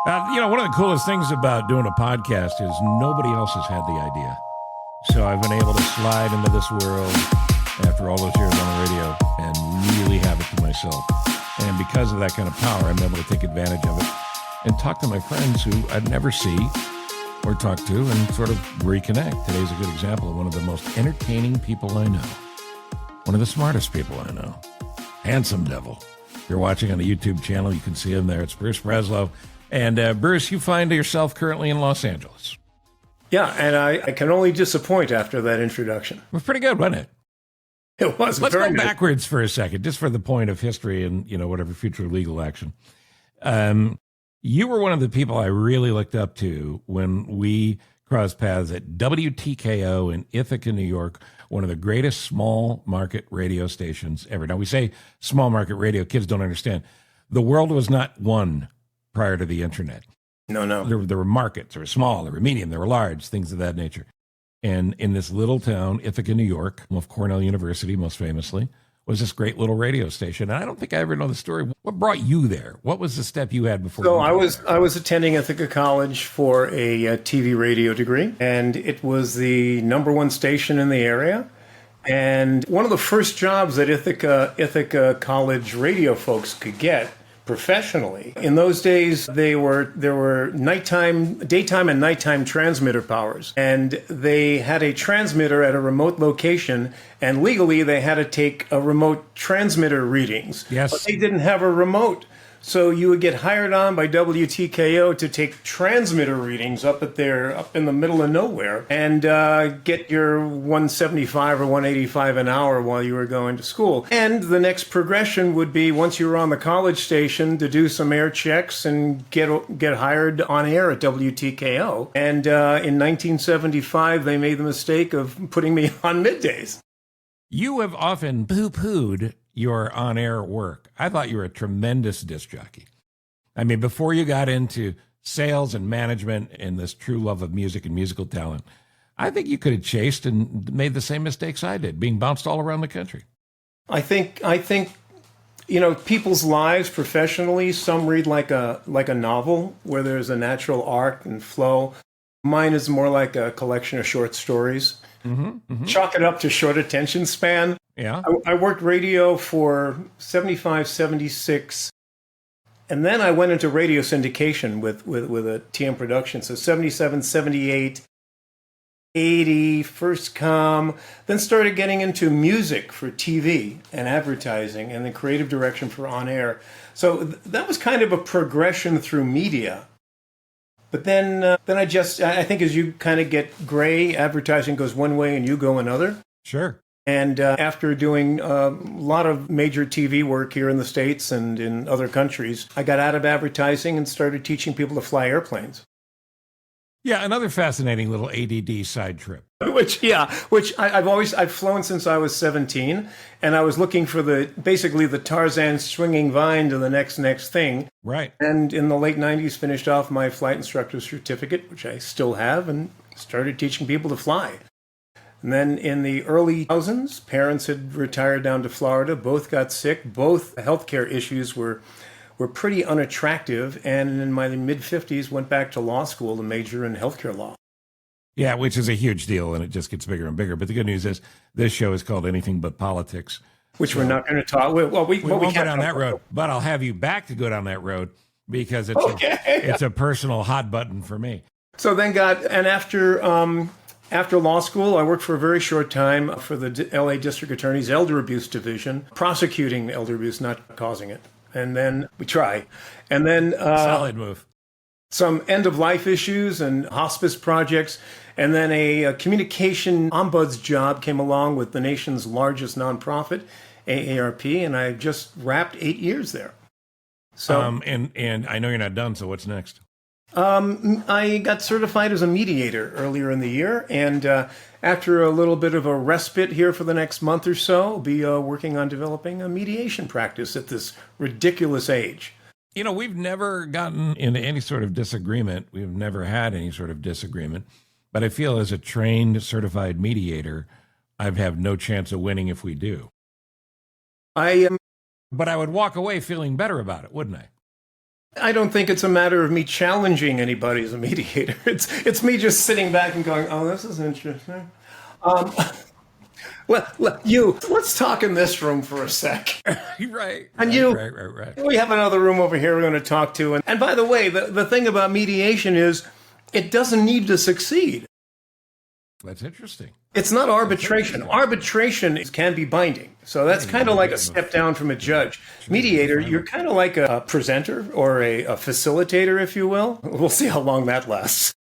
One of the coolest things about doing a podcast is nobody else has had the idea. So I've been able to slide into this world after all those years on the radio and really have it to myself. And because of that kind of power, I'm able to take advantage of it and talk to my friends who I'd never see or talk to and sort of reconnect. Today's a good example of one of the most entertaining people I know. One of the smartest people I know. Handsome devil. If you're watching on the YouTube channel, you can see him there. It's Bruce Breslau. And Bruce, you find yourself currently in Los Angeles. Yeah, and I can only disappoint after that introduction. It was pretty good, wasn't it? It was. Let's very go good. backwards for a second, just for the point of history and, whatever future legal action. You were one of the people I really looked up to when we crossed paths at WTKO in Ithaca, New York, one of the greatest small market radio stations ever. Now, we say small market radio, kids don't understand. The world was not one prior to the internet. No. There were markets. There were small, there were medium, there were large, things of that nature. And in this little town, Ithaca, New York, of Cornell University, most famously, was this great little radio station. And I don't think I ever know the story. What brought you there? What was the step you had before? So I was attending Ithaca College for a TV radio degree, and it was the #1 station in the area. And one of the first jobs that Ithaca College radio folks could get professionally. In those days, there were daytime and nighttime transmitter powers, and they had a transmitter at a remote location, and legally they had to take a remote transmitter readings. Yes. But they didn't have a remote. So you would get hired on by WTKO to take transmitter readings up in the middle of nowhere and get your 175 or 185 an hour while you were going to school. And the next progression would be, once you were on the college station, to do some air checks and get hired on air at WTKO. And in 1975, they made the mistake of putting me on middays. You have often poo-pooed your on-air work. I thought you were a tremendous disc jockey. I mean, before you got into sales and management and this true love of music and musical talent, I think you could have chased and made the same mistakes I did, being bounced all around the country. I think people's lives professionally, some read like a novel where there's a natural arc and flow. Mine is more like a collection of short stories. Chalk it up to short attention span. Yeah. I worked radio for 75, 76, and then I went into radio syndication with a TM production. So 77, 78, 80, first come, then started getting into music for TV and advertising, and then creative direction for on air. So that was kind of a progression through media. But then I think as you kind of get gray, advertising goes one way and you go another. Sure. And after doing a lot of major TV work here in the States and in other countries, I got out of advertising and started teaching people to fly airplanes. Yeah, another fascinating little ADD side trip. Which I've flown since I was 17, and I was looking for basically the Tarzan swinging vine to the next thing. Right. And in the late 90s, finished off my flight instructor certificate, which I still have, and started teaching people to fly. And then in the early 2000s, parents had retired down to Florida. Both got sick. Both healthcare issues were pretty unattractive. And in my mid-50s, went back to law school to major in healthcare law. Yeah, which is a huge deal, and it just gets bigger and bigger. But the good news is this show is called Anything But Politics. Which we're not going to talk. Well, we won't go can't down that road, but I'll have you back to go down that road because it's a personal hot button for me. So then after law school, I worked for a very short time for the LA District Attorney's Elder Abuse Division, prosecuting elder abuse, not causing it. And then we try. And then solid move. Some end-of-life issues and hospice projects. And then a communication ombuds job came along with the nation's largest nonprofit, AARP, and I just wrapped 8 years there. So, and I know you're not done, so what's next? I got certified as a mediator earlier in the year, and after a little bit of a respite here for the next month or so, I'll be working on developing a mediation practice at this ridiculous age. We've never gotten into any sort of disagreement. We've never had any sort of disagreement. But I feel as a trained, certified mediator, I have no chance of winning if we do. But I would walk away feeling better about it, wouldn't I? I don't think it's a matter of me challenging anybody as a mediator. It's me just sitting back and going, oh, this is interesting. Well, let's talk in this room for a sec. Right. And right. We have another room over here we're going to talk to. And by the way, the thing about mediation is it doesn't need to succeed. That's interesting. It's not arbitration. Arbitration can be binding. So that's kind of like a step down from a judge. Mediator, you're kind of like a presenter or a facilitator, if you will. We'll see how long that lasts.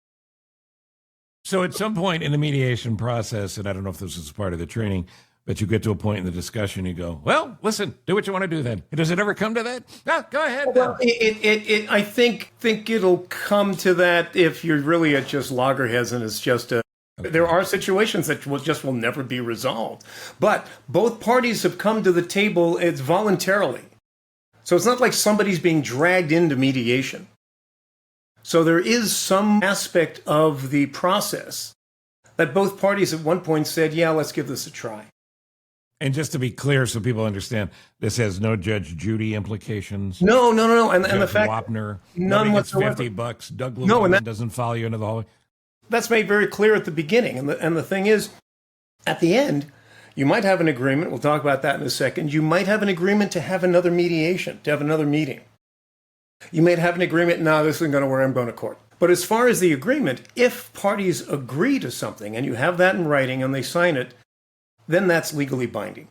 So at some point in the mediation process, and I don't know if this is part of the training, but you get to a point in the discussion, you go, well, listen, do what you want to do then. Does it ever come to that? No, go ahead. Well, I think it'll come to that if you're really at just loggerheads and it's just a... Okay. There are situations that will never be resolved. But both parties have come to the table, it's voluntarily. So it's not like somebody's being dragged into mediation. So there is some aspect of the process that both parties at one point said, yeah, let's give this a try. And just to be clear, so people understand, this has no Judge Judy implications. No. And the fact Wapner, none whatsoever. $50. Doug Llewellyn doesn't follow you into the hallway. That's made very clear at the beginning. And the thing is, at the end, you might have an agreement. We'll talk about that in a second. You might have an agreement to have another mediation, to have another meeting. You may have an agreement, no, this isn't going to work, I'm going to court. But as far as the agreement, if parties agree to something and you have that in writing and they sign it, then that's legally binding.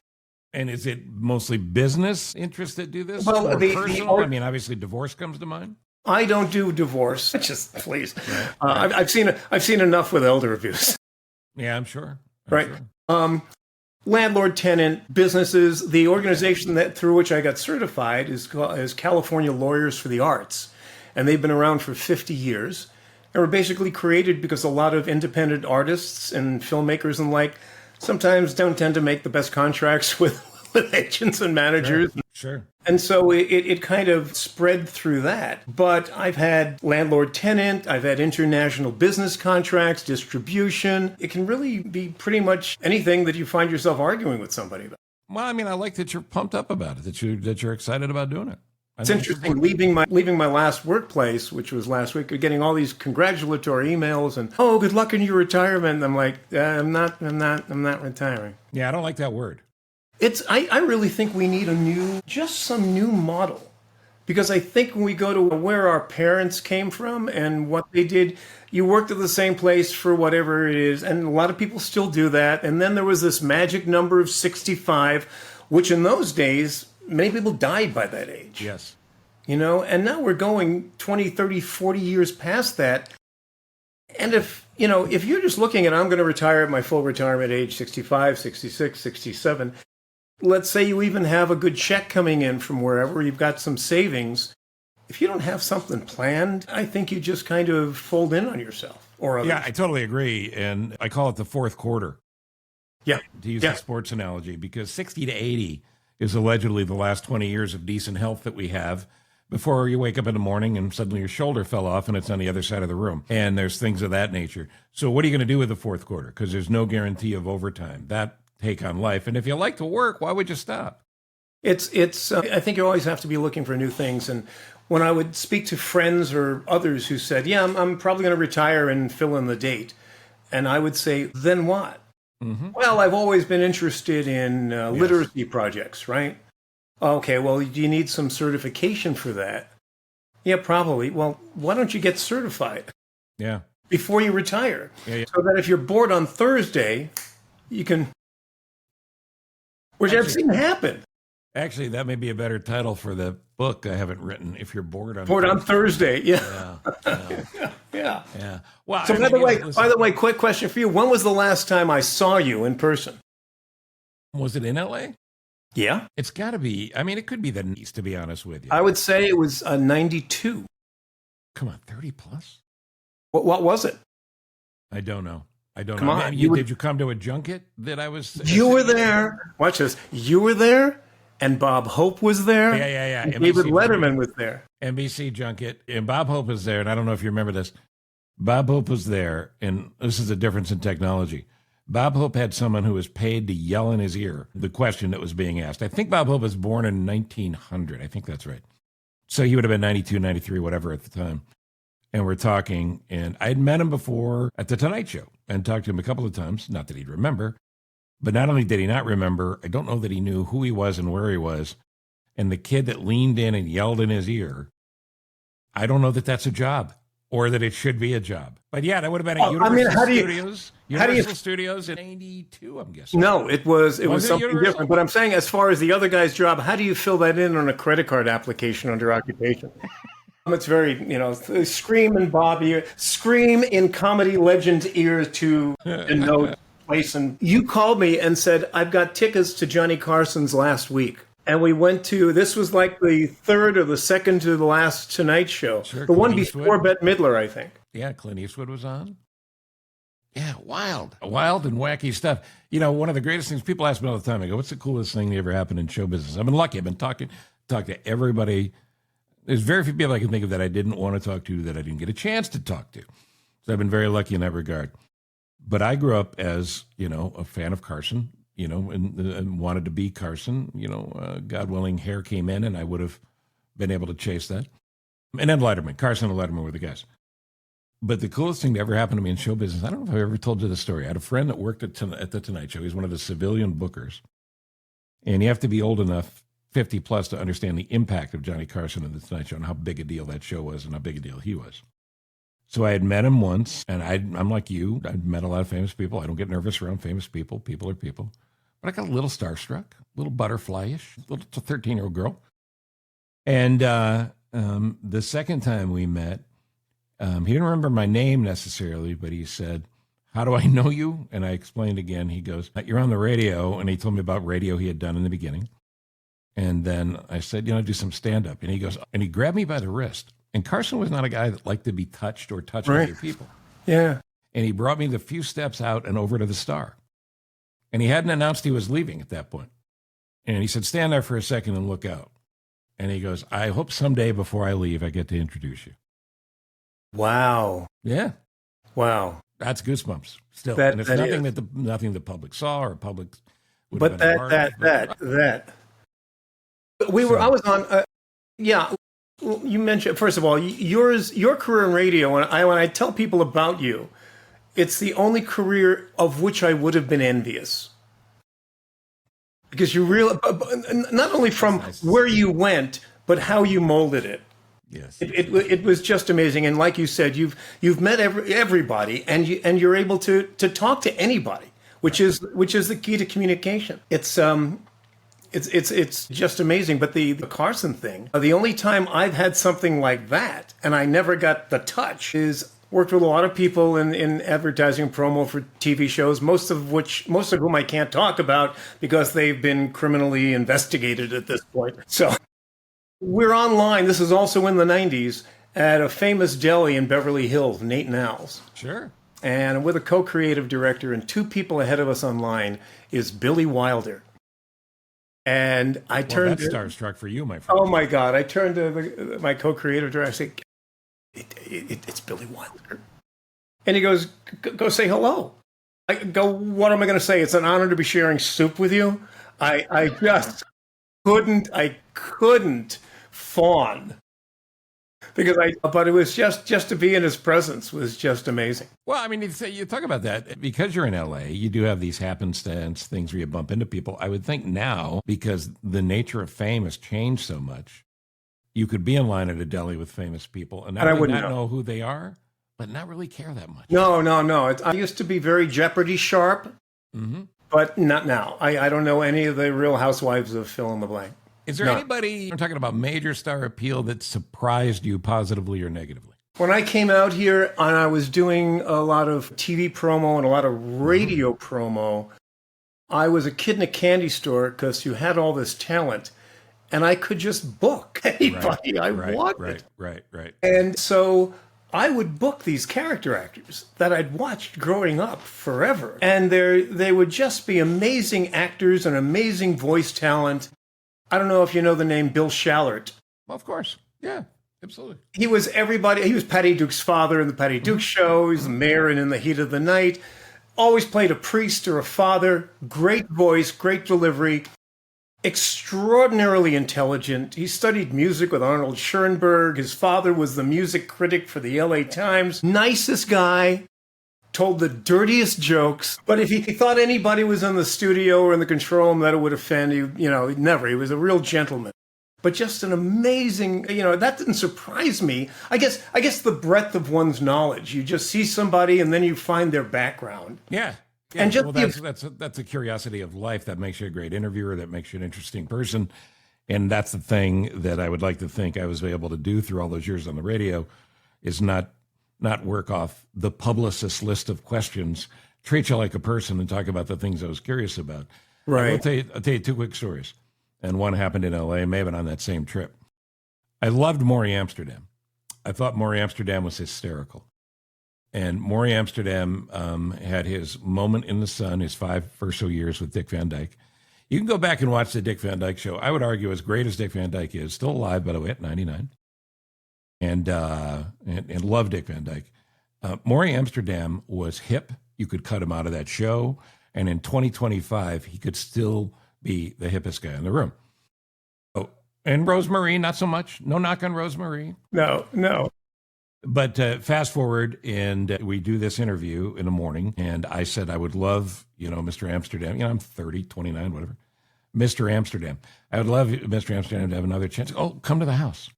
And is it mostly business interests that do this? Well, or personal? I mean, obviously divorce comes to mind. I don't do divorce. Just please. Right. I've seen enough with elder abuse. Yeah, I'm sure. Right. Sure. Landlord, tenant, businesses. The organization through which I got certified is California Lawyers for the Arts. And they've been around for 50 years. And were basically created because a lot of independent artists and filmmakers and sometimes don't tend to make the best contracts with agents and managers. Sure. And so it kind of spread through that. But I've had landlord-tenant, I've had international business contracts, distribution. It can really be pretty much anything that you find yourself arguing with somebody about. Well, I mean, I like that you're pumped up about it, that you're excited about doing it. It's interesting, leaving my last workplace, which was last week, getting all these congratulatory emails and, oh, good luck in your retirement. And I'm like, I'm not retiring. Yeah, I don't like that word. I really think we need some new model, because I think when we go to where our parents came from and what they did, you worked at the same place for whatever it is, and a lot of people still do that. And then there was this magic number of 65, which in those days, many people died by that age. Yes. And now we're going 20, 30, 40 years past that. And if you're just looking at, I'm going to retire at my full retirement age, 65, 66, 67, let's say you even have a good check coming in from wherever, you've got some savings. If you don't have something planned, I think you just kind of fold in on yourself or others. Yeah, I totally agree. And I call it the fourth quarter. Yeah. To use the sports analogy, because 60 to 80 is allegedly the last 20 years of decent health that we have before you wake up in the morning and suddenly your shoulder fell off and it's on the other side of the room. And there's things of that nature. So what are you going to do with the fourth quarter? Because there's no guarantee of overtime. That take on life. And if you like to work, why would you stop? I think you always have to be looking for new things. And when I would speak to friends or others who said, yeah, I'm probably going to retire and fill in the date. And I would say, then what? Mm-hmm. Well, I've always been interested in literacy projects, right? Okay, well, do you need some certification for that? Yeah, probably. Well, why don't you get certified? Yeah. Before you retire. Yeah. So that if you're bored on Thursday, you can... Which I've seen happen. Actually, that may be a better title for the book I haven't written. If you're bored on Thursday, yeah. Yeah. Well, so by the way, quick question for you: when was the last time I saw you in person? Was it in LA? Yeah, it's got to be. I mean, it could be the East, to be honest with you. I would say it was 92. Come on, 30 plus. What was it? I don't know. Come on. Did you come to a junket that I was? You were there. Watch this. You were there, and Bob Hope was there. Yeah. And David Letterman was there. NBC junket, and Bob Hope was there. And I don't know if you remember this. Bob Hope was there, and this is the difference in technology. Bob Hope had someone who was paid to yell in his ear the question that was being asked. I think Bob Hope was born in 1900. I think that's right. So he would have been 92, 93, whatever at the time. And we're talking, and I'd met him before at the Tonight Show and talked to him a couple of times. Not that he'd remember, but not only did he not remember, I don't know that he knew who he was and where he was. And the kid that leaned in and yelled in his ear, I don't know that that's a job or that it should be a job. But yeah, that would have been at Universal Studios in 92, I'm guessing. No, it was something different. But I'm saying, as far as the other guy's job, how do you fill that in on a credit card application under occupation? It's very, scream in scream in comedy legend's ears to denote place. And you called me and said, I've got tickets to Johnny Carson's last week. And we went to, this was like the third or the second to the last Tonight Show. Sure, the one before Bette Midler, I think. Yeah, Clint Eastwood was on. Yeah, wild and wacky stuff. One of the greatest things, people ask me all the time, I go, what's the coolest thing that ever happened in show business? I've been lucky. I've been talked to everybody. There's very few people I can think of that I didn't want to talk to, that I didn't get a chance to talk to. So I've been very lucky in that regard. But I grew up as, a fan of Carson, and wanted to be Carson. God willing, hair came in and I would have been able to chase that. And then Letterman. Carson and Letterman were the guys. But the coolest thing that ever happened to me in show business, I don't know if I've ever told you the story. I had a friend that worked at the Tonight Show. He's one of the civilian bookers. And you have to be old enough, 50 plus, to understand the impact of Johnny Carson and the Tonight Show and how big a deal that show was and how big a deal he was. So I had met him once, and I'm like you. I'd met a lot of famous people. I don't get nervous around famous people. People are people. But I got a little starstruck, a little butterfly-ish, a little 13-year-old girl. And the second time we met, he didn't remember my name necessarily, but he said, how do I know you? And I explained again. He goes, you're on the radio. And he told me about radio he had done in the beginning. And then I said, do some stand-up. And he goes, and he grabbed me by the wrist. And Carson was not a guy that liked to be touched or touch other people. Yeah. And he brought me the few steps out and over to the Star. And he hadn't announced he was leaving at that point. And he said, stand there for a second and look out. And he goes, I hope someday before I leave, I get to introduce you. Wow. Yeah. Wow. That's goosebumps still. And it's nothing the public saw or public would have been aware of. I was on, you mentioned, first of all, your career in radio, when I tell people about you, it's the only career of which I would have been envious. Because you really, not only from where you went, but how you molded it. Yes. It was just amazing. And like you said, you've met everybody, and you're able to talk to anybody, which is the key to communication. It's just amazing. But the Carson thing, the only time I've had something like that, and I never got the touch, is worked with a lot of people in advertising promo for TV shows, most of whom I can't talk about because they've been criminally investigated at this point. So we're online. This is also in the 90s at a famous deli in Beverly Hills, Nate and Al's. Sure. And with a co-creative director, and two people ahead of us online is Billy Wilder. And I turned. That's starstruck for you, my friend. Oh my God! I turned to my co-creative director. I said, "It's Billy Wilder," and he goes, "Go say hello." I go, "What am I going to say? It's an honor to be sharing soup with you." I just couldn't fawn but it was just to be in his presence was just amazing. Well, I mean, you talk about that because you're in LA, you do have these happenstance things where you bump into people. I would think now, because the nature of fame has changed so much, you could be in line at a deli with famous people and I would not know who they are, but not really care that much. No. I used to be very Jeopardy sharp, but not now. I don't know any of the Real Housewives of fill in the blank. Is there anybody, I'm talking about major star appeal, that surprised you positively or negatively? When I came out here and I was doing a lot of TV promo and a lot of radio promo, I was a kid in a candy store because you had all this talent and I could just book anybody I wanted. Right. And so I would book these character actors that I'd watched growing up forever. And they would just be amazing actors and amazing voice talent. I don't know if you know the name Bill Shallert. Well, of course. Yeah, absolutely. He was everybody. He was Patty Duke's father in the Patty Duke Show. He's the mayor in the Heat of the Night. Always played a priest or a father. Great voice, great delivery. extraordinarily intelligent. He studied music with Arnold Schoenberg. His father was the music critic for the LA Times. Nicest guy. Told the dirtiest jokes. But if he thought anybody was in the studio or in the control room that it would offend, never. He was a real gentleman. But just an amazing, that didn't surprise me. I guess the breadth of one's knowledge. You just see somebody and then you find their background. Yeah. And just that's a curiosity of life that makes you a great interviewer, that makes you an interesting person. And that's the thing that I would like to think I was able to do through all those years on the radio, is not work off the publicist's list of questions, treat you like a person and talk about the things I was curious about. Right. I'll tell you two quick stories. And one happened in LA, may have been on that same trip. I loved Maury Amsterdam. I thought Maury Amsterdam was hysterical. And Maury Amsterdam had his moment in the sun, his 5 or so years with Dick Van Dyke. You can go back and watch the Dick Van Dyke Show. I would argue, as great as Dick Van Dyke is, still alive, by the way, at 99. And love Dick Van Dyke. Maury Amsterdam was hip. You could cut him out of that show. And in 2025, he could still be the hippest guy in the room. Oh, and Rosemarie, not so much. No knock on Rosemarie. No. But fast forward, and we do this interview in the morning. And I said, I would love, Mr. Amsterdam. I'm 30, 29, whatever. Mr. Amsterdam. I would love Mr. Amsterdam to have another chance. Oh, come to the house.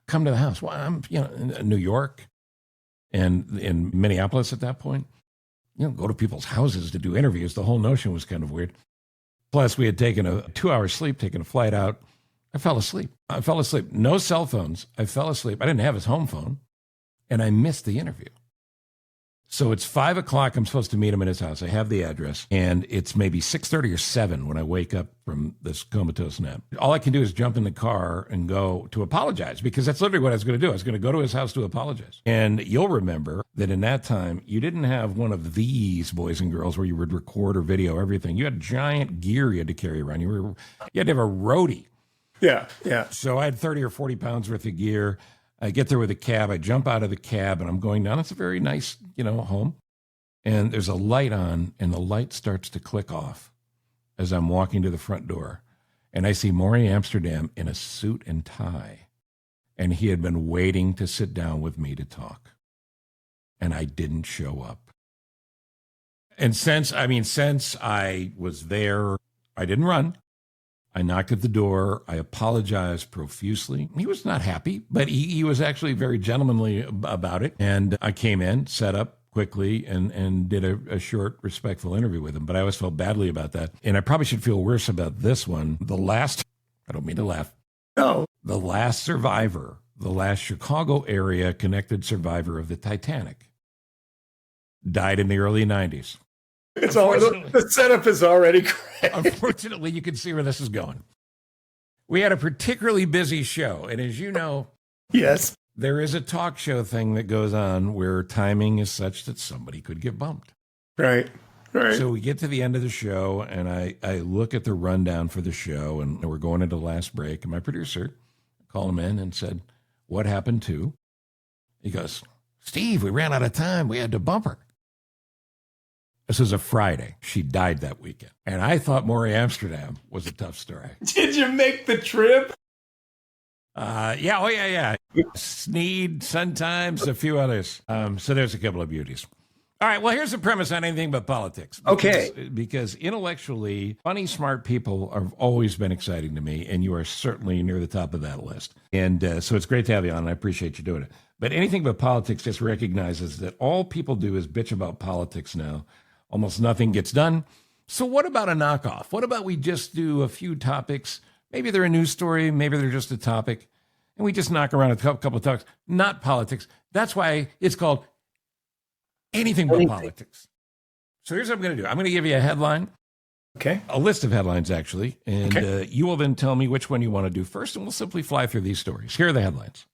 Come to the house. Well, I'm, in New York and in Minneapolis at that point. Go to people's houses to do interviews. The whole notion was kind of weird. Plus, we had taken a 2-hour sleep, taken a flight out. I fell asleep. No cell phones. I fell asleep. I didn't have his home phone, and I missed the interview. So it's 5 o'clock. I'm supposed to meet him at his house. I have the address, and it's maybe 6:30 or 7 when I wake up from this comatose nap. All I can do is jump in the car and go to apologize, because that's literally what I was going to do. I was going to go to his house to apologize. And you'll remember that in that time, you didn't have one of these boys and girls where you would record or video everything. You had giant gear you had to carry around. You had to have a roadie. Yeah. So I had 30 or 40 pounds worth of gear. I get there with a cab. I jump out of the cab, and I'm going down. It's a very nice, home. And there's a light on, and the light starts to click off as I'm walking to the front door. And I see Maury Amsterdam in a suit and tie. And he had been waiting to sit down with me to talk. And I didn't show up. And since I was there, I didn't run. I knocked at the door. I apologized profusely. He was not happy, but he was actually very gentlemanly about it. And I came in, set up quickly, and did a short, respectful interview with him. But I always felt badly about that. And I probably should feel worse about this one. I don't mean to laugh. No. The last survivor, the last Chicago area connected survivor of the Titanic, died in the early 90s. The setup is already great. Unfortunately, you can see where this is going. We had a particularly busy show, and as you know, yes, there is a talk show thing that goes on where timing is such that somebody could get bumped. Right. So we get to the end of the show, and I look at the rundown for the show, and we're going into the last break, and my producer called him in and said, "What happened to?" He goes, "Steve, we ran out of time. We had to bump her." This was a Friday. She died that weekend. And I thought Maury Amsterdam was a tough story. Did you make the trip? Yeah. Sneed, Sun Times, a few others. So there's a couple of beauties. All right, well, here's the premise on anything but politics. Because intellectually, funny, smart people have always been exciting to me, and you are certainly near the top of that list. And so it's great to have you on, and I appreciate you doing it. But anything but politics just recognizes that all people do is bitch about politics now. Almost nothing gets done. So what about a knockoff? What about we just do a few topics? Maybe they're a news story. Maybe they're just a topic. And we just knock around a couple of topics, not politics. That's why it's called anything but politics. So here's what I'm going to do. I'm going to give you a headline. Okay. A list of headlines, actually. And you will then tell me which one you want to do first, and we'll simply fly through these stories. Here are the headlines.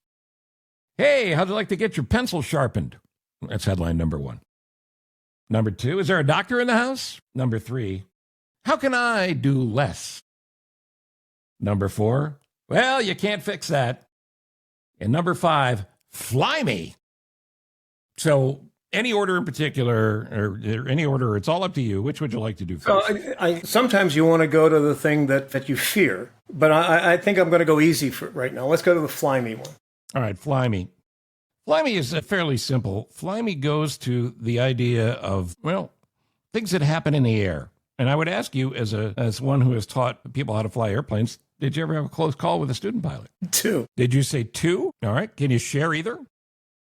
Hey, how'd you like to get your pencil sharpened? That's headline number 1. Number 2, is there a doctor in the house? Number 3, how can I do less? Number 4, well, you can't fix that. And number 5, fly me. So Any order in particular, or any order, it's all up to you. Which would you like to do first? Sometimes you want to go to the thing that you fear, but I think I'm going to go easy for right now. Let's go to the fly me one. All right, fly me. Fly me is fairly simple. Fly me goes to the idea of, well, things that happen in the air. And I would ask you, as one who has taught people how to fly airplanes, did you ever have a close call with a student pilot? 2. Did you say 2? All right. Can you share either?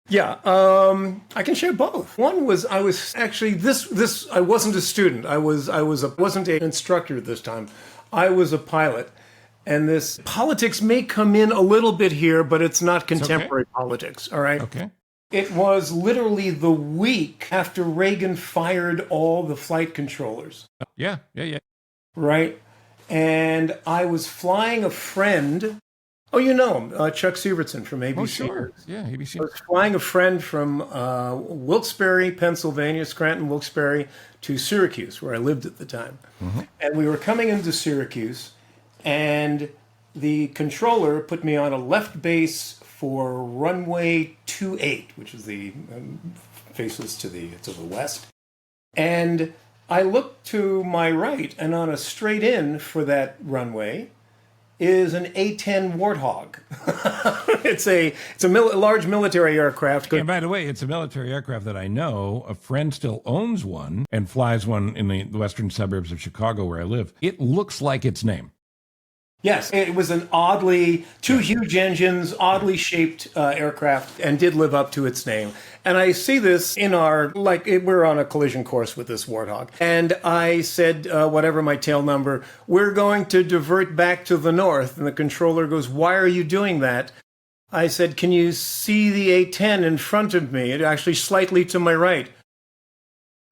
Yeah, I can share both. One was I was actually this I wasn't a student. I wasn't an instructor at this time. I was a pilot. And this politics may come in a little bit here, but it's not contemporary politics, all right? Okay. It was literally the week after Reagan fired all the flight controllers. Yeah. Right? And I was flying a friend. Oh, you know him, Chuck Sievertson from ABC. Oh, sure. Yeah, ABC. I was flying a friend from Wilkes-Barre, Pennsylvania, Scranton, Wilkes-Barre, to Syracuse, where I lived at the time. Mm-hmm. And we were coming into Syracuse, and the controller put me on a left base for runway 28, which is the faces to the west. And I looked to my right, and on a straight in for that runway is an A-10 Warthog. It's a large military aircraft. And by the way, it's a military aircraft that I know. A friend still owns one and flies one in the western suburbs of Chicago where I live. It looks like its name. Yes, it was an two huge engines, oddly shaped aircraft, and did live up to its name. And I see this in we're on a collision course with this Warthog. And I said, whatever my tail number, we're going to divert back to the north. And the controller goes, why are you doing that? I said, can you see the A-10 in front of me? It actually slightly to my right.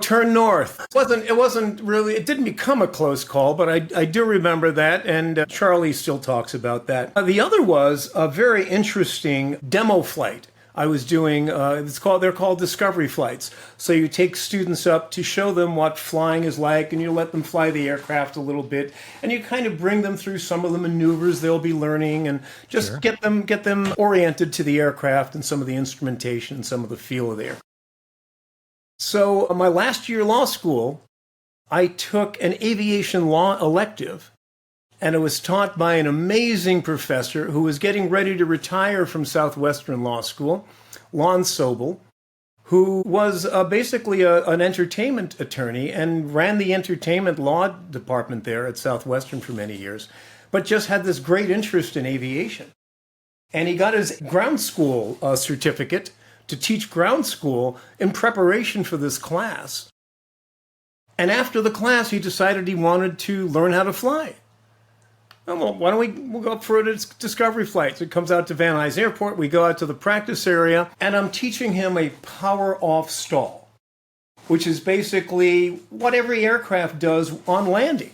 Turn north. It wasn't really, it didn't become a close call, but I do remember that, and Charlie still talks about that. The other was a very interesting demo flight I was doing. They're called discovery flights. So you take students up to show them what flying is like, and you let them fly the aircraft a little bit, and you kind of bring them through some of the maneuvers they'll be learning, and just get them oriented to the aircraft and some of the instrumentation and some of the feel of the aircraft. So my last year law school, I took an aviation law elective, and it was taught by an amazing professor who was getting ready to retire from Southwestern Law School, Lon Sobel, who was basically an entertainment attorney and ran the entertainment law department there at Southwestern for many years, but just had this great interest in aviation. And he got his ground school certificate to teach ground school in preparation for this class. And after the class, he decided he wanted to learn how to fly. Well, why don't we'll go up for a discovery flight. So it comes out to Van Nuys Airport. We go out to the practice area, and I'm teaching him a power-off stall, which is basically what every aircraft does on landing.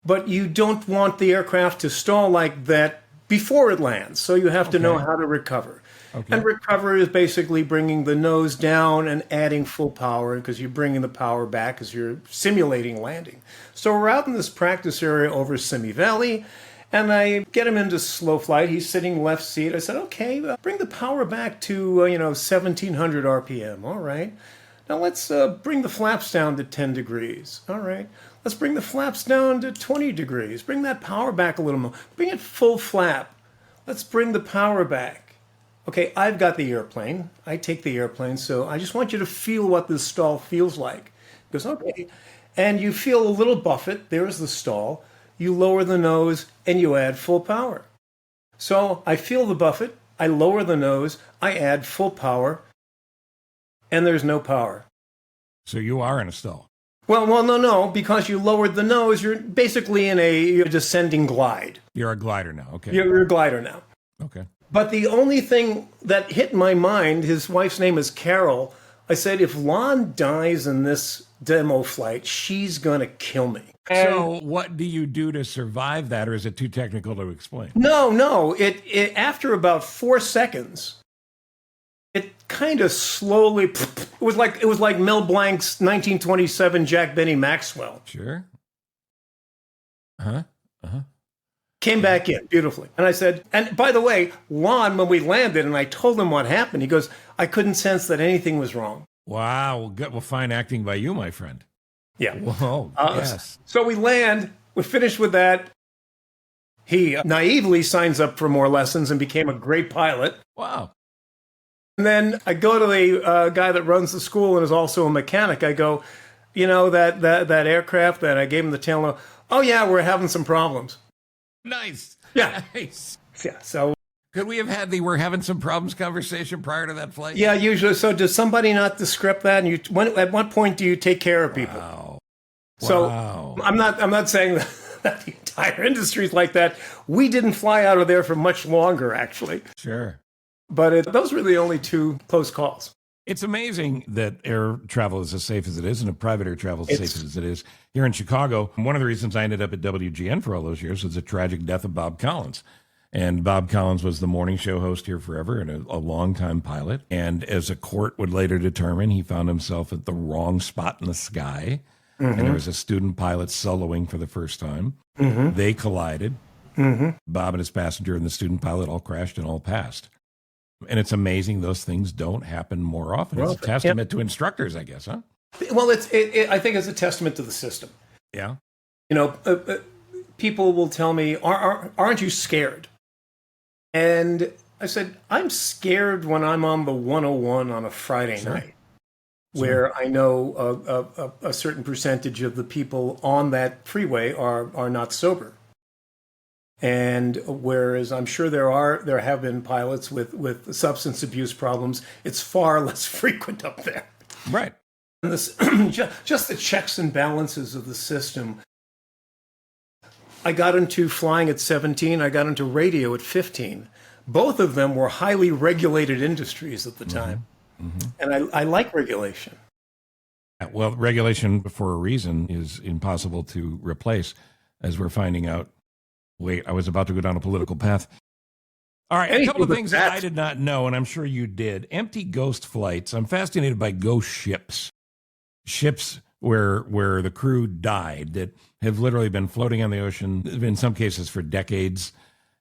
But you don't want the aircraft to stall like that before it lands, so you have to know how to recover. Okay. And recover is basically bringing the nose down and adding full power, because you're bringing the power back as you're simulating landing. So we're out in this practice area over Simi Valley, and I get him into slow flight. He's sitting left seat. I said, okay, bring the power back to 1,700 RPM. All right. Now let's bring the flaps down to 10 degrees. All right. Let's bring the flaps down to 20 degrees. Bring that power back a little more. Bring it full flap. Let's bring the power back. Okay, I've got the airplane. I take the airplane, so I just want you to feel what this stall feels like. He goes, okay. And you feel a little buffet. There's the stall. You lower the nose, and you add full power. So I feel the buffet. I lower the nose. I add full power. And there's no power. So you are in a stall. Well, no. Because you lowered the nose, you're basically in a descending glide. You're a glider now. Okay. You're a glider now. Okay. But the only thing that hit my mind, his wife's name is Carol. I said, if Lon dies in this demo flight, she's going to kill me. So what do you do to survive that, or is it too technical to explain? No. It after about 4 seconds, it kind of slowly, it was like Mel Blanc's 1927 Jack Benny Maxwell. Sure. Came back in beautifully. And I said, and by the way, Lon, when we landed and I told him what happened, he goes, I couldn't sense that anything was wrong. Wow. Good. Well, fine acting by you, my friend. Yeah. Whoa. Yes. So we land, we're finished with that. He naively signs up for more lessons and became a great pilot. Wow. And then I go to the guy that runs the school and is also a mechanic. I go, that aircraft that I gave him the tail. Oh, yeah, we're having some problems. Nice. Yeah. Nice. Yeah. So could we have had the "we're having some problems" conversation prior to that flight? yeah, usually. So does somebody not descript that? And at what point do you take care of people? Wow. So Wow. I'm not saying that the entire industry is like that. We didn't fly out of there for much longer, actually. Sure. But those were the only two close calls. It's amazing that air travel is as safe as it is, and if private air travel is as safe as it is. Here in Chicago, one of the reasons I ended up at WGN for all those years was the tragic death of Bob Collins. And Bob Collins was the morning show host here forever and a longtime pilot. And as a court would later determine, he found himself at the wrong spot in the sky. And there was a student pilot soloing for the first time. They collided. Bob and his passenger and the student pilot all crashed and all passed. And it's amazing those things don't happen more often. It's a testament to instructors, I guess, huh? Well, I think it's a testament to the system. Yeah. People will tell me, aren't you scared? And I said, I'm scared when I'm on the 101 on a Friday night, where I know a certain percentage of the people on that freeway are not sober. And whereas I'm sure there have been pilots with substance abuse problems, it's far less frequent up there. Right. And this, just the checks and balances of the system. I got into flying at 17. I got into radio at 15. Both of them were highly regulated industries at the time. And I like regulation. Well, regulation for a reason is impossible to replace, as we're finding out. Wait, I was about to go down a political path. All right, a couple of things that I did not know, and I'm sure you did. Empty ghost flights. I'm fascinated by ghost ships. Ships where the crew died that have literally been floating on the ocean, in some cases for decades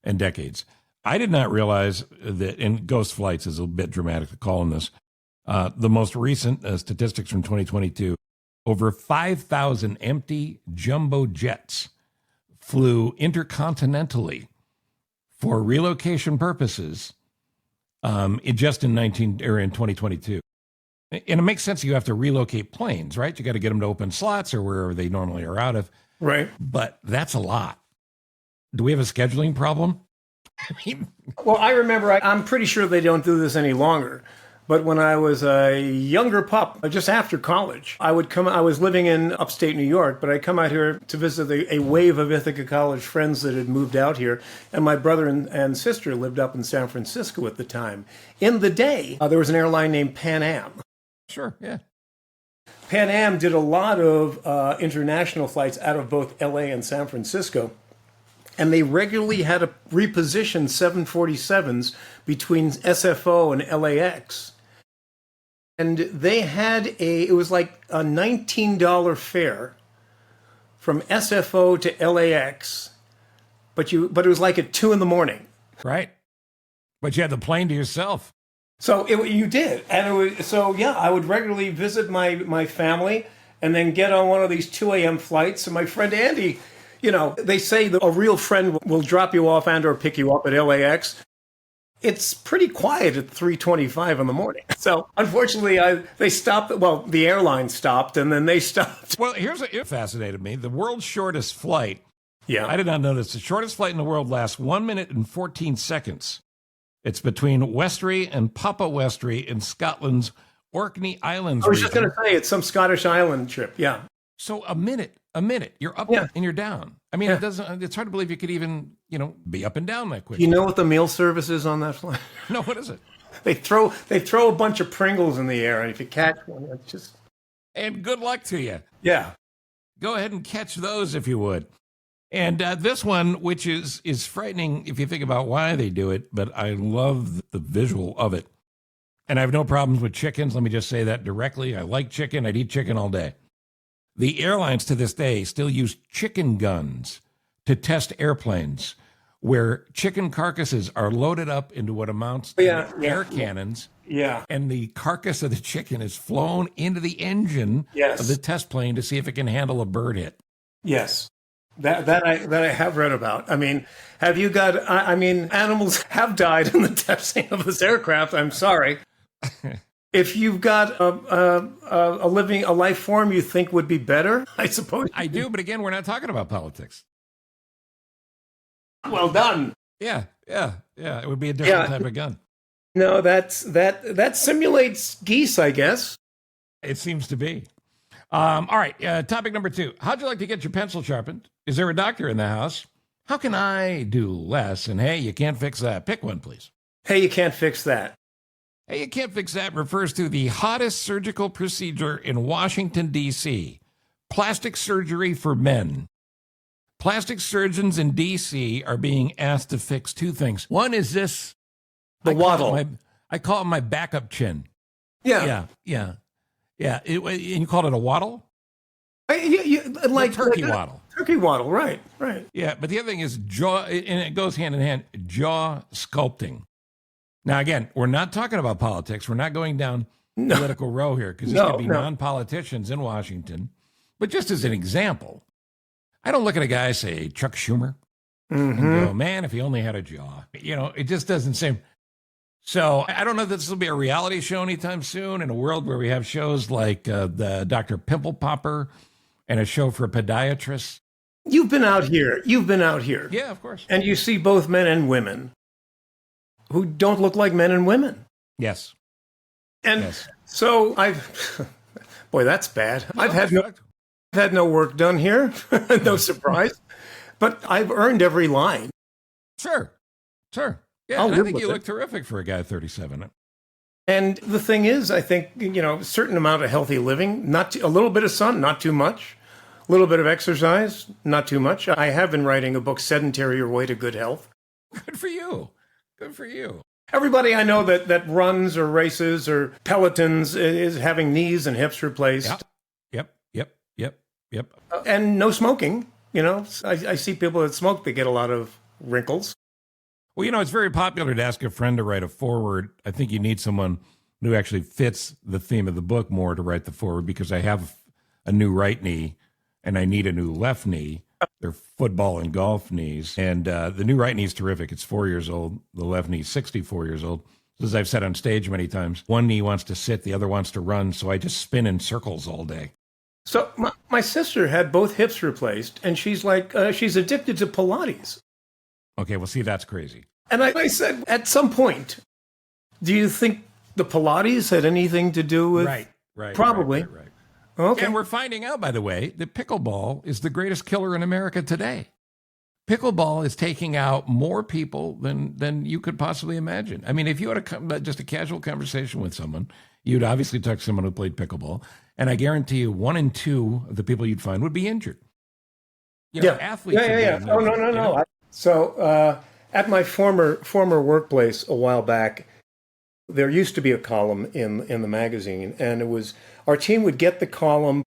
and decades. I did not realize that, and ghost flights is a bit dramatic to call in this. The most recent statistics from 2022, over 5,000 empty jumbo jets flew intercontinentally for relocation purposes in 2022. And it makes sense you have to relocate planes, right? You got to get them to open slots or wherever they normally are out of. Right. But that's a lot. Do we have a scheduling problem? Well, I remember, I'm pretty sure they don't do this any longer. But when I was a younger pup, just after college, I was living in upstate New York, but I'd come out here to visit a wave of Ithaca College friends that had moved out here. And my brother and sister lived up in San Francisco at the time. In the day, there was an airline named Pan Am. Sure, yeah. Pan Am did a lot of international flights out of both LA and San Francisco. And they regularly had to reposition 747s between SFO and LAX. And they had it was like a $19 fare from SFO to LAX, but it was like at 2 a.m. Right. But you had the plane to yourself. So you did. And I would regularly visit my family and then get on one of these 2 a.m. flights. And my friend Andy, they say that a real friend will drop you off and or pick you up at LAX. It's pretty quiet at 3:25 in the morning. So unfortunately, they stopped. Well, the airline stopped, and then they stopped. Well, it fascinated me. The world's shortest flight. Yeah, I did not know this. The shortest flight in the world lasts 1 minute and 14 seconds. It's between Westray and Papa Westray in Scotland's Orkney Islands. I was just going to say it's some Scottish island trip. Yeah. So a minute, you're up and you're down. I mean, it's hard to believe you could even, be up and down that quick. You know what the meal service is on that flight? No, what is it? They throw a bunch of Pringles in the air, and if you catch one, it's just... And good luck to you. Yeah. Go ahead and catch those if you would. And this one, which is frightening if you think about why they do it, but I love the visual of it. And I have no problems with chickens. Let me just say that directly. I like chicken. I'd eat chicken all day. The airlines to this day still use chicken guns to test airplanes where chicken carcasses are loaded up into what amounts to air cannons. Yeah. And the carcass of the chicken is flown into the engine of the test plane to see if it can handle a bird hit. Yes. That I have read about. I mean, have you got, I mean, animals have died in the testing of this aircraft. I'm sorry. If you've got a life form you think would be better, I suppose. I do, but again, we're not talking about politics. Well done. Yeah. It would be a different type of gun. No, that simulates geese, I guess. It seems to be. All right. Topic number 2. How'd you like to get your pencil sharpened? Is there a doctor in the house? How can I do less? And hey, you can't fix that. Pick one, please. Hey, you can't fix that. Hey, you can't fix that refers to the hottest surgical procedure in Washington, D.C. Plastic surgery for men. Plastic surgeons in D.C. are being asked to fix 2 things. One is this. Waddle. I call it my backup chin. Yeah. And you called it a waddle? Like turkey waddle. Turkey waddle, right. Yeah, but the other thing is jaw, and it goes hand in hand, jaw sculpting. Now, again, we're not talking about politics. We're not going down political row here, because this could be non-politicians in Washington. But just as an example, I don't look at a guy, say, Chuck Schumer, and go, man, if he only had a jaw. It just doesn't seem. So I don't know if this will be a reality show anytime soon in a world where we have shows like the Dr. Pimple Popper and a show for podiatrists. You've been out here. Yeah, of course. And you see both men and women who don't look like men and women. Yes. And so boy, that's bad. I've had no work done here. No surprise. But I've earned every line. Sure. Yeah, I think you look terrific for a guy 37. And the thing is, I think, a certain amount of healthy living, a little bit of sun, not too much. A little bit of exercise, not too much. I have been writing a book, Sedentary: Your Way to Good Health. Good for you. Everybody I know that runs or races or pelotons is having knees and hips replaced. Yep. And no smoking. I see people that smoke, they get a lot of wrinkles. Well, it's very popular to ask a friend to write a foreword. I think you need someone who actually fits the theme of the book more to write the foreword, because I have a new right knee and I need a new left knee. They're football and golf knees. And the new right knee is terrific. It's 4 years old. The left knee is 64 years old. As I've said on stage many times, one knee wants to sit, the other wants to run. So I just spin in circles all day. So my sister had both hips replaced, and she's she's addicted to Pilates. Okay, well, see, that's crazy. And I said, at some point, do you think the Pilates had anything to do with... Right. Probably. Right. Okay. And we're finding out, by the way, that pickleball is the greatest killer in America today. Pickleball is taking out more people than you could possibly imagine. I mean, if you had just a casual conversation with someone, you'd obviously talk to someone who played pickleball, and I guarantee you 1 in 2 of the people you'd find would be injured. Athletes. Yeah. Oh, no. So at my former workplace a while back, there used to be a column in the magazine, and it was our team would get the column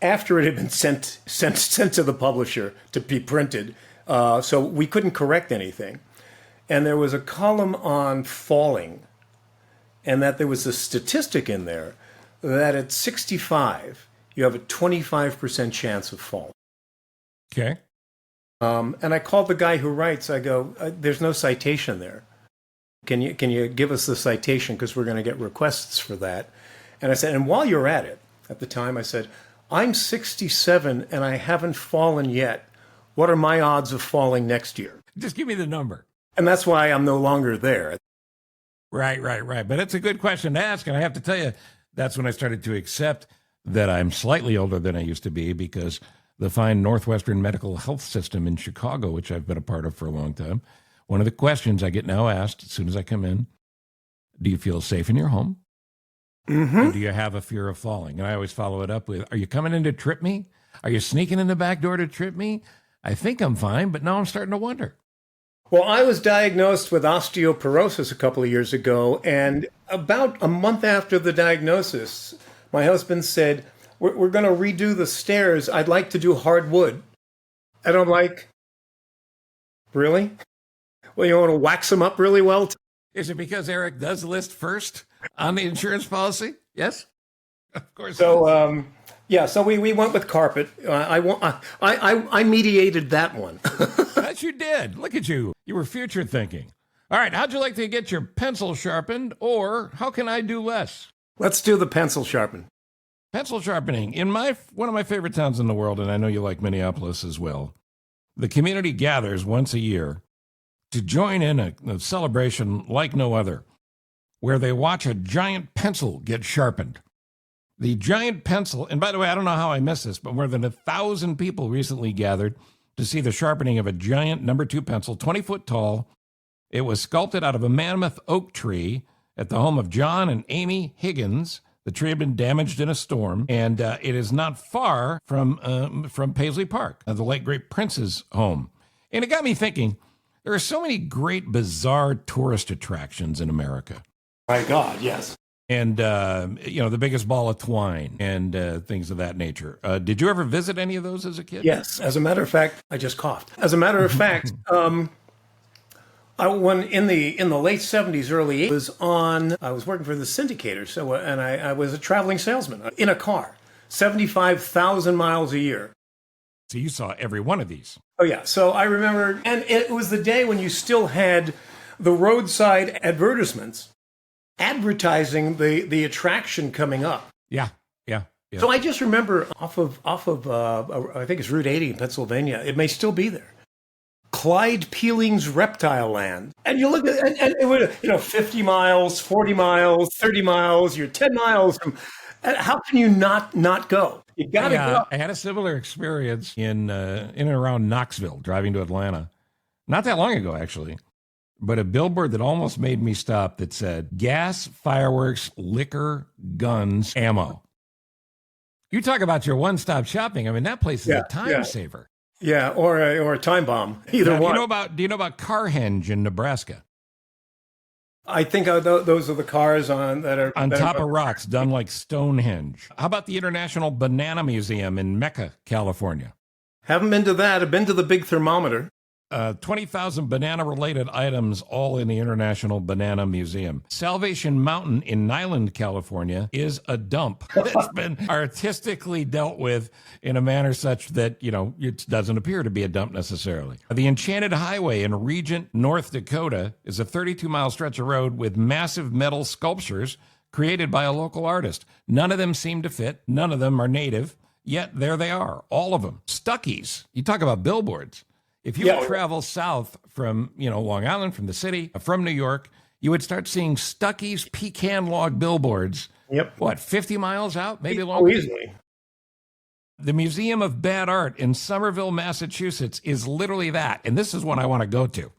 after it had been sent to the publisher to be printed, so we couldn't correct anything. And there was a column on falling, and that there was a statistic in there that at 65 you have a 25% chance of falling. Okay. And I called the guy who writes. I go, "There's no citation there. Can you give us the citation, because we're going to get requests for that?" And I said, "And while you're at it," at the time I said, "I'm 67 and I haven't fallen yet. What are my odds of falling next year?" Just give me the number. And that's why I'm no longer there. Right. But it's a good question to ask, and I have to tell you, that's when I started to accept that I'm slightly older than I used to be, because the fine Northwestern Medical Health System in Chicago, which I've been a part of for a long time, one of the questions I get now asked as soon as I come in, do you feel safe in your home? Mm-hmm. And do you have a fear of falling? And I always follow it up with, are you coming in to trip me? Are you sneaking in the back door to trip me? I think I'm fine, but now I'm starting to wonder. Well, I was diagnosed with osteoporosis a couple of years ago, and about a month after the diagnosis, my husband said, we're going to redo the stairs. I'd like to do hardwood. And I'm like, Really? Well, you want to wax them up really well? Is it because Eric does list first on the insurance policy? Yes, of course. So, yeah, so we went with carpet. I mediated that one. Yes, you did. Look at you. You were future thinking. All right, how'd you like to get your pencil sharpened, or how can I do less? Let's do the pencil sharpen. Pencil sharpening. In one of my favorite towns in the world, and I know you like Minneapolis as well, the community gathers once a year to join in a celebration like no other, where they watch a giant pencil get sharpened. The giant pencil, and by the way, I don't know how I missed this, but more than 1,000 people recently gathered to see the sharpening of a giant number 2 pencil, 20 foot tall. It was sculpted out of a mammoth oak tree at the home of John and Amy Higgins. The tree had been damaged in a storm, and it is not far from Paisley Park, the late great Prince's home. And it got me thinking, there are so many great, bizarre tourist attractions in America. My God, yes. And, the biggest ball of twine and things of that nature. Did you ever visit any of those as a kid? Yes. As a matter of fact, I just coughed. As a matter of fact, when in the late 70s, early 80s, I was working for the syndicator. So, and I was a traveling salesman in a car, 75,000 miles a year. So you saw every one of these. Oh, yeah. So I remember, and it was the day when you still had the roadside advertisements advertising the attraction coming up. Yeah. So I just remember off of I think it's Route 80 in Pennsylvania. It may still be there. Clyde Peeling's Reptile Land. And you look at and it would, 50 miles, 40 miles, 30 miles, you're 10 miles from. How can you not go? You got to go. I had a similar experience in and around Knoxville, driving to Atlanta. Not that long ago, actually. But a billboard that almost made me stop that said, gas, fireworks, liquor, guns, ammo. You talk about your one-stop shopping. I mean, that place is a time saver. Yeah, or a time bomb. Either one. Do you know about Carhenge in Nebraska? I think those are the cars that are on top of rocks, done like Stonehenge. How about the International Banana Museum in Mecca, California? Haven't been to that. I've been to the big thermometer. 20,000 banana-related items, all in the International Banana Museum. Salvation Mountain in Niland, California, is a dump that's been artistically dealt with in a manner such that, it doesn't appear to be a dump necessarily. The Enchanted Highway in Regent, North Dakota, is a 32-mile stretch of road with massive metal sculptures created by a local artist. None of them seem to fit. None of them are native. Yet there they are, all of them. Stuckey's. You talk about billboards. If you would travel south from, Long Island, from the city, from New York, you would start seeing Stuckey's pecan log billboards. Yep. 50 miles out? Maybe longer? Easily. The Museum of Bad Art in Somerville, Massachusetts is literally that. And this is one I want to go to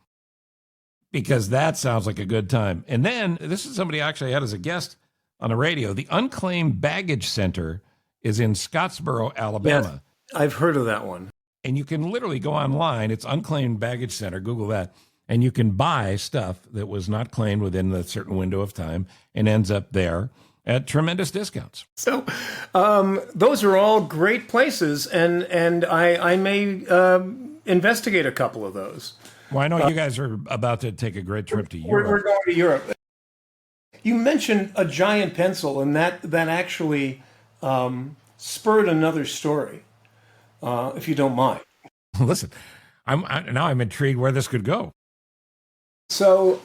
because that sounds like a good time. And then this is somebody I actually had as a guest on the radio. The Unclaimed Baggage Center is in Scottsboro, Alabama. Yes, I've heard of that one. And you can literally go online. It's Unclaimed Baggage Center. Google that. And you can buy stuff that was not claimed within a certain window of time and ends up there at tremendous discounts. So those are all great places. And I may investigate a couple of those. Well, I know you guys are about to take a great trip to Europe. We're going to Europe. You mentioned a giant pencil, and that actually spurred another story. If you don't mind. Listen, I'm intrigued where this could go. So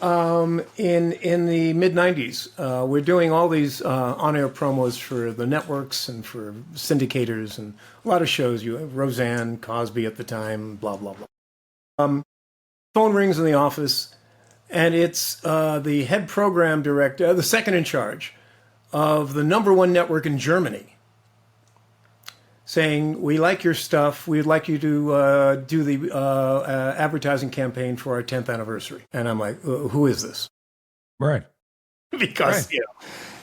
in the mid-'90s, we're doing all these on-air promos for the networks and for syndicators and a lot of shows. You have Roseanne, Cosby at the time, blah, blah, blah. Phone rings in the office, and it's the head program director, the second in charge of the #1 network in Germany, saying, we like your stuff. We'd like you to do the advertising campaign for our 10th anniversary. And I'm like, who is this? Right. Because,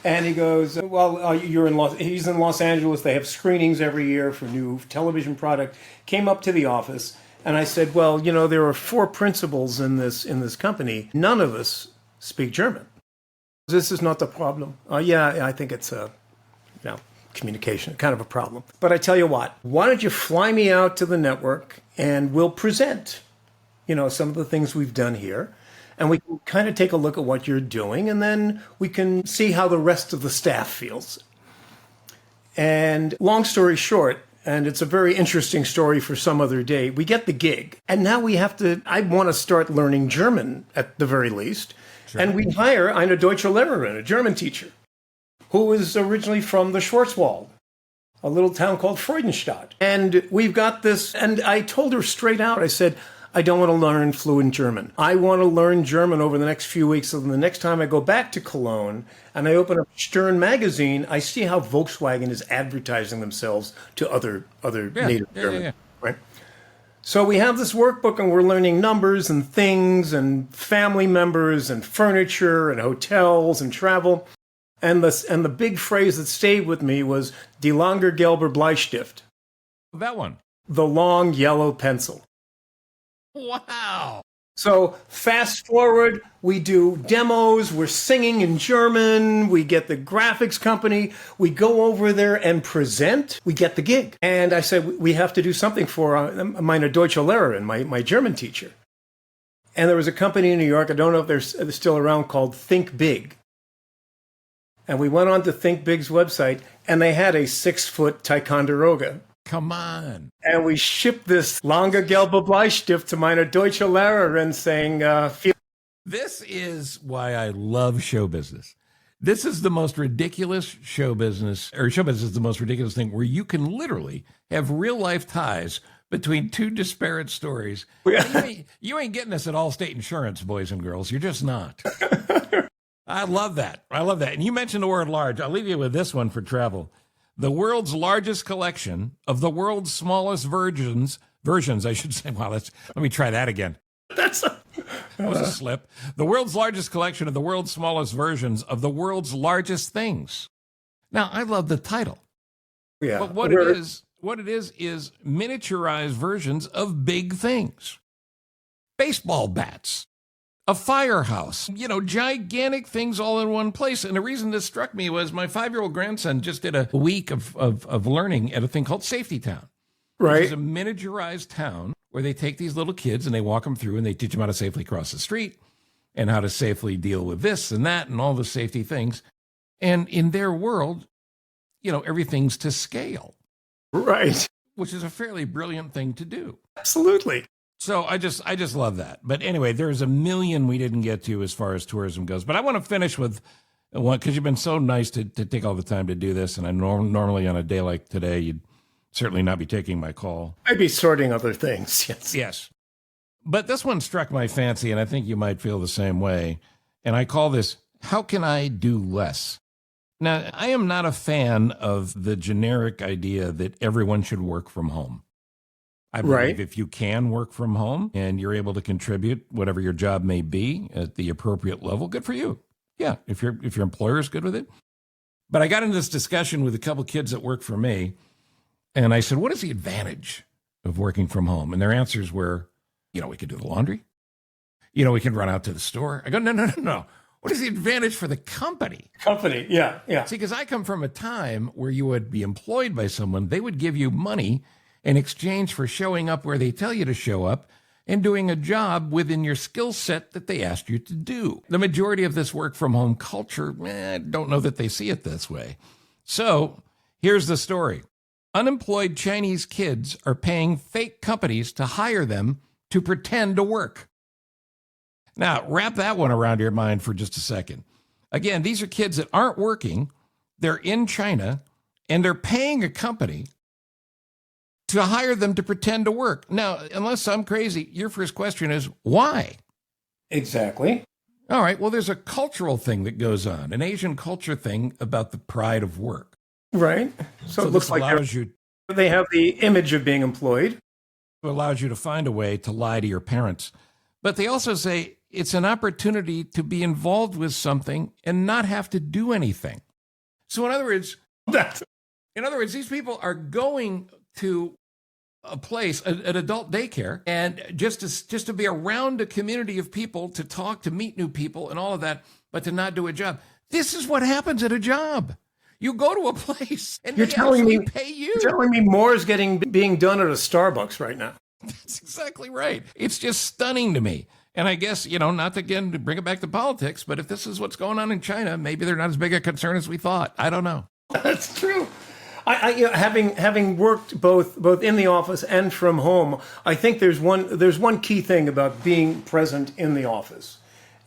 And he goes, well, he's in Los Angeles. They have screenings every year for new television product. Came up to the office. And I said, well, there are 4 principals in this company. None of us speak German. This is not the problem. I think it's communication, kind of a problem. But I tell you what, why don't you fly me out to the network and we'll present some of the things we've done here. And we can kind of take a look at what you're doing, and then we can see how the rest of the staff feels. And long story short, and it's a very interesting story for some other day, we get the gig. And now I want to start learning German at the very least. Sure. And we hire eine deutsche Lehrerin, a German teacher, who was originally from the Schwarzwald, a little town called Freudenstadt. And we've got this, and I told her straight out, I said, I don't want to learn fluent German. I want to learn German over the next few weeks. So the next time I go back to Cologne and I open up Stern magazine, I see how Volkswagen is advertising themselves to other native German. Right? So we have this workbook and we're learning numbers and things and family members and furniture and hotels and travel. And the big phrase that stayed with me was Die langer gelber Bleistift. That one. The long yellow pencil. Wow. So fast forward, we do demos, we're singing in German, we get the graphics company, we go over there and present, we get the gig. And I said, we have to do something for meine deutsche Lehrerin, my German teacher. And there was a company in New York, I don't know if they're still around, called Think Big. And we went on to Think Big's website, and they had a 6-foot Ticonderoga. Come on. And we shipped this lange gelbe Bleistift to meine deutsche Lehrerin saying, This is why I love show business. This is the most ridiculous show business is the most ridiculous thing where you can literally have real life ties between two disparate stories. You ain't getting this at Allstate Insurance, boys and girls. You're just not. I love that. And you mentioned the word large. I'll leave you with this one for travel. The world's largest collection of the world's smallest versions, I should say. Wow, let me try that again. That was a slip. The world's largest collection of the world's smallest versions of the world's largest things. Now, I love the title. Yeah. But what it is miniaturized versions of big things. Baseball bats. A firehouse, gigantic things all in one place. And the reason this struck me was my 5-year-old grandson just did a week of learning at a thing called Safety Town. Right. Which is a miniaturized town where they take these little kids and they walk them through and they teach them how to safely cross the street and how to safely deal with this and that and all the safety things. And in their world, everything's to scale. Right. Which is a fairly brilliant thing to do. Absolutely. So I just love that. But anyway, there's a million we didn't get to as far as tourism goes. But I want to finish with one, because you've been so nice to take all the time to do this. And I normally on a day like today, you'd certainly not be taking my call. I'd be sorting other things. Yes. But this one struck my fancy, and I think you might feel the same way. And I call this, How Can I Do Less? Now, I am not a fan of the generic idea that everyone should work from home. I believe if you can work from home and you're able to contribute whatever your job may be at the appropriate level, good for you. Yeah, if your employer is good with it. But I got into this discussion with a couple of kids that work for me, and I said, what is the advantage of working from home? And their answers were, we could do the laundry. We can run out to the store. I go, no. What is the advantage for the company? Yeah. See, because I come from a time where you would be employed by someone. They would give you money in exchange for showing up where they tell you to show up and doing a job within your skill set that they asked you to do. The majority of this work from home culture, I don't know that they see it this way. So here's the story. Unemployed Chinese kids are paying fake companies to hire them to pretend to work. Now, wrap that one around your mind for just a second. Again, these are kids that aren't working. They're in China, and they're paying a company to hire them to pretend to work. Now, unless I'm crazy, your first question is, why? Exactly. All right, well, there's a cultural thing that goes on, an Asian culture thing about the pride of work. Right. So it looks like they have the image of being employed. It allows you to find a way to lie to your parents. But they also say it's an opportunity to be involved with something and not have to do anything. So in other words, these people are going to a place, an adult daycare, and just to be around a community of people, to talk, to meet new people and all of that, but to not do a job. This is what happens at a job. You go to a place and they actually pay you. You're telling me more is being done at a Starbucks right now. That's exactly right. It's just stunning to me. And I guess, not to, again, to bring it back to politics, but if this is what's going on in China, maybe they're not as big a concern as we thought. I don't know. That's true. Having worked both in the office and from home, I think there's one key thing about being present in the office.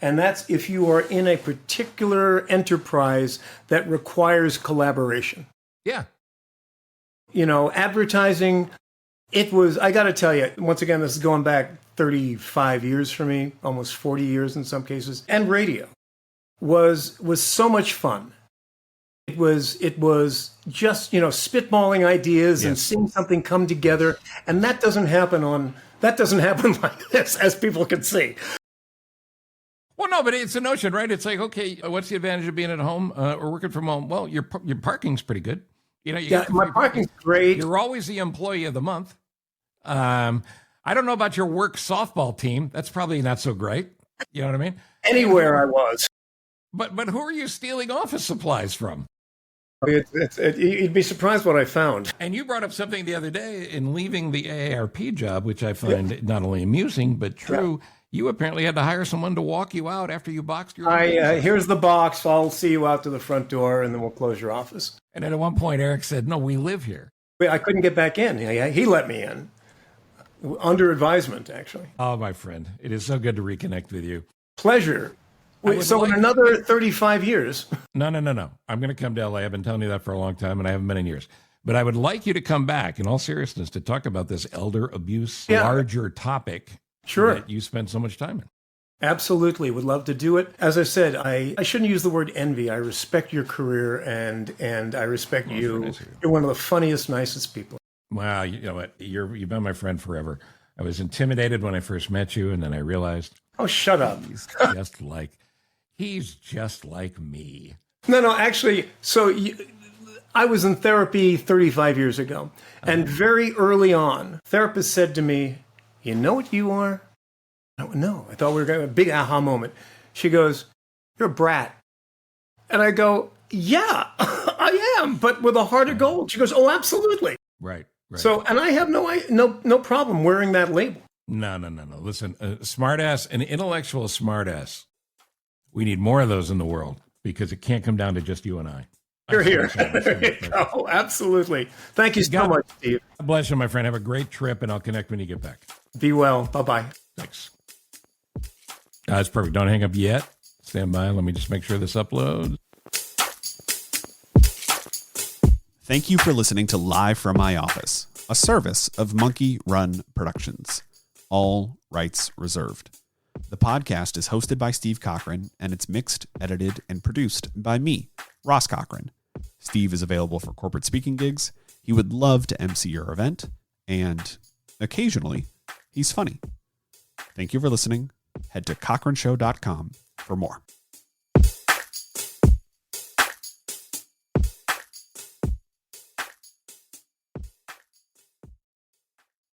And that's if you are in a particular enterprise that requires collaboration. Yeah. Advertising, I got to tell you, once again, this is going back 35 years for me, almost 40 years in some cases. And radio was so much fun. It was just, spitballing ideas and seeing something come together. And that doesn't happen like this, as people can see. Well, no, but it's a notion, right? It's like, okay, what's the advantage of being at home or working from home? Well, your parking's pretty good. My parking's great. You're always the employee of the month. I don't know about your work softball team. That's probably not so great. You know what I mean? Anywhere I was. But who are you stealing office supplies from? You'd be surprised what I found. And you brought up something the other day in leaving the AARP job, which I find not only amusing, but true. Yeah. You apparently had to hire someone to walk you out after you boxed your here's the box. I'll see you out to the front door, and then we'll close your office. And then at one point, Eric said, no, we live here. I couldn't get back in. He let me in. Under advisement, actually. Oh, my friend. It is so good to reconnect with you. Pleasure. So in another 35 years. No. I'm going to come to LA. I've been telling you that for a long time, and I haven't been in years. But I would like you to come back, in all seriousness, to talk about this elder abuse, larger topic. Sure. That you spend so much time in. Absolutely. Would love to do it. As I said, I shouldn't use the word envy. I respect your career, and I respect you. Nice. You're one of the funniest, nicest people. Wow. You know what? You've been my friend forever. I was intimidated when I first met you, and then I realized. Oh, shut up. He's just like me. No, actually, I was in therapy 35 years ago. And very early on, therapist said to me, you know what you are? No, I thought we were going to have a big aha moment. She goes, you're a brat. And I go, yeah, I am, but with a heart of gold. She goes, oh, absolutely. Right. So, and I have no problem wearing that label. No. Listen, smartass, an intellectual smartass. We need more of those in the world because it can't come down to just you and I. You're here. Oh, absolutely. Thank you so much, Steve. God bless you, my friend. Have a great trip, and I'll connect when you get back. Be well. Bye-bye. Thanks. That's perfect. Don't hang up yet. Stand by. Let me just make sure this uploads. Thank you for listening to Live from My Office, a service of Monkey Run Productions. All rights reserved. The podcast is hosted by Steve Cochran, and it's mixed, edited, and produced by me, Ross Cochran. Steve is available for corporate speaking gigs. He would love to MC your event, and occasionally, he's funny. Thank you for listening. Head to cochranshow.com for more.